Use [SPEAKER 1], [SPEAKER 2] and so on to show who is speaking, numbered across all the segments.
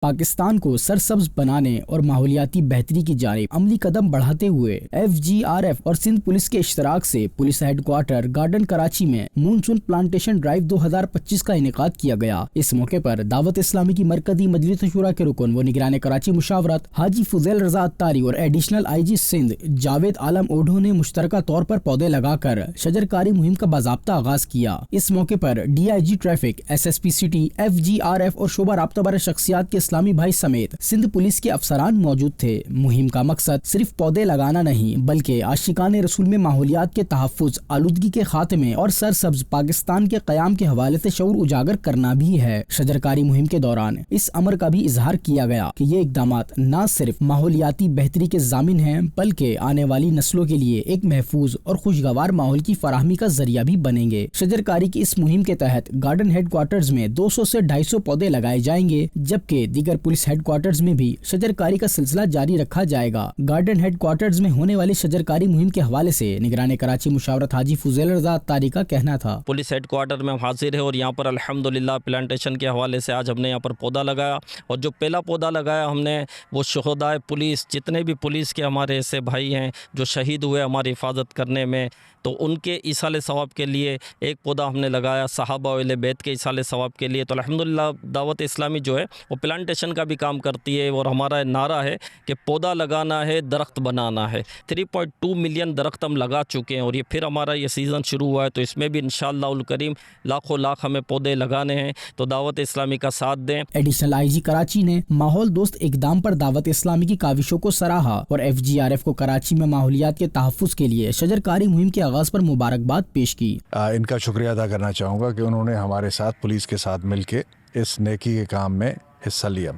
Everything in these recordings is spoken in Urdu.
[SPEAKER 1] پاکستان کو سرسبز بنانے اور ماحولیاتی بہتری کی جانب عملی قدم بڑھاتے ہوئے FGRF اور سندھ پولیس کے اشتراک سے police head quarter garden Karachi میں مونسون پلانٹیشن ڈرائیو 2025 کا انعقاد کیا گیا۔ اس موقع پر دعوت اسلامی کی مرکزی مجلس شورا کے رکن و نگران کراچی مشاورت حاجی فضیل رضا اتاری اور ایڈیشنل IG سندھ جاوید عالم اوڈھو نے مشترکہ طور پر پودے لگا کر شجرکاری مہم کا باضابطہ آغاز کیا۔ اس موقع پر DIG traffic, SSP city, FGRF اور شعبہ رابطہ بر شخصیات کے اسلامی بھائی سمیت سندھ پولیس کے افسران موجود تھے۔ مہم کا مقصد صرف پودے لگانا نہیں بلکہ عاشقان رسول میں ماحولیات کے تحفظ، آلودگی کے خاتمے اور سرسبز پاکستان کے قیام کے حوالے سے شعور اجاگر کرنا بھی ہے۔ شجرکاری مہم کے دوران اس امر کا بھی اظہار کیا گیا کہ یہ اقدامات نہ صرف ماحولیاتی بہتری کے ضامن ہیں بلکہ آنے والی نسلوں کے لیے ایک محفوظ اور خوشگوار ماحول کی فراہمی کا ذریعہ بھی بنیں گے۔ شجرکاری کی اس مہم کے تحت گارڈن ہیڈ کوارٹرز میں 200 سے 250 پودے لگائے جائیں گے، جبکہ دیگر پولیس ہیڈ کوارٹرز میں بھی شجرکاری کا سلسلہ جاری رکھا جائے گا۔ گارڈن ہیڈ کوارٹرز میں ہونے والی شجرکاری مہم کے حوالے سے نگران کراچی مشاورت حاجی فضیل رضا اتاری کا کہنا تھا۔
[SPEAKER 2] پولیس ہیڈ کوارٹر میں حاضر ہے اور یہاں پر الحمدللہ پلانٹیشن کے حوالے سے آج ہم نے یہاں پر پودا لگایا، اور جو پہلا پودا لگایا ہم نے وہ شہدائے پولیس، جتنے بھی پولیس کے ہمارے ایسے بھائی ہیں جو شہید ہوئے ہماری حفاظت کرنے میں، تو ان کے ایصال ثواب کے لیے ایک پودا ہم نے لگایا، صحابہ اہل بیت کے ایصال ثواب کے لیے۔ تو الحمدللہ دعوت اسلامی جو ہے وہ پلانٹیشن کا بھی کام کرتی ہے، اور ہمارا نعرہ ہے کہ پودا لگانا ہے، درخت بنانا ہے۔ 3.2 ملین درخت ہم لگا چکے ہیں، اور یہ پھر ہمارا یہ سیزن شروع ہوا ہے، تو اس میں بھی انشاءاللہ الکریم لاکھوں لاکھ ہمیں پودے لگانے ہیں، تو دعوت اسلامی کا ساتھ دیں۔
[SPEAKER 1] ایڈیشنل IG کراچی نے ماحول دوست اقدام پر دعوت اسلامی کی کاوشوں کو سراہا اور FGRF کو کراچی میں ماحولیات کے تحفظ کے لیے شجرکاری مہم کے آغاز پر مبارکباد پیش کی۔
[SPEAKER 3] ان کا شکریہ ادا کرنا چاہوں گا کہ انہوں نے ہمارے ساتھ، پولیس کے ساتھ مل کے اس نیکی کے کام میں حصہ لیا،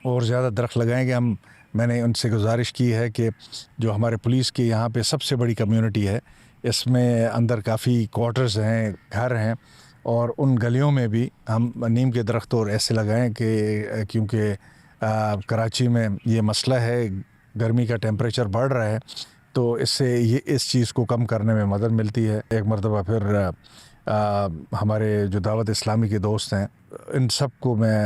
[SPEAKER 3] اور زیادہ درخت لگائیں گے۔ میں نے ان سے گزارش کی ہے کہ جو ہمارے پولیس کی یہاں پہ سب سے بڑی کمیونٹی ہے، اس میں اندر کافی کوارٹرز ہیں، گھر ہیں، اور ان گلیوں میں بھی ہم نیم کے درخت اور ایسے لگائیں کہ کیونکہ کراچی میں یہ مسئلہ ہے، گرمی کا ٹیمپریچر بڑھ رہا ہے، تو اس سے یہ اس چیز کو کم کرنے میں مدد ملتی ہے۔ ایک مرتبہ پھر ہمارے جو دعوت اسلامی کے دوست ہیں، ان سب کو میں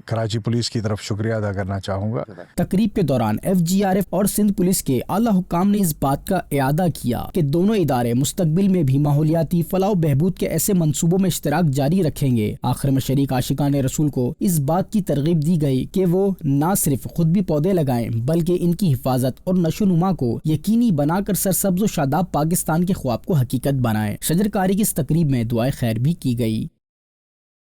[SPEAKER 3] کراچی پولیس کی طرف شکریہ ادا کرنا چاہوں گا۔
[SPEAKER 1] تقریب کے دوران FGRF اور سندھ پولیس کے اعلیٰ حکام نے اس بات کا اعادہ کیا کہ دونوں ادارے مستقبل میں بھی ماحولیاتی فلاح و بہبود کے ایسے منصوبوں میں اشتراک جاری رکھیں گے۔ آخر میں شریک عاشقان رسول کو اس بات کی ترغیب دی گئی کہ وہ نہ صرف خود بھی پودے لگائیں بلکہ ان کی حفاظت اور نشو و نما کو یقینی بنا کر سرسبز و شاداب پاکستان کے خواب کو حقیقت بنائیں۔ شجرکاری کی اس تقریب میں دعائے خیر بھی کی گئی۔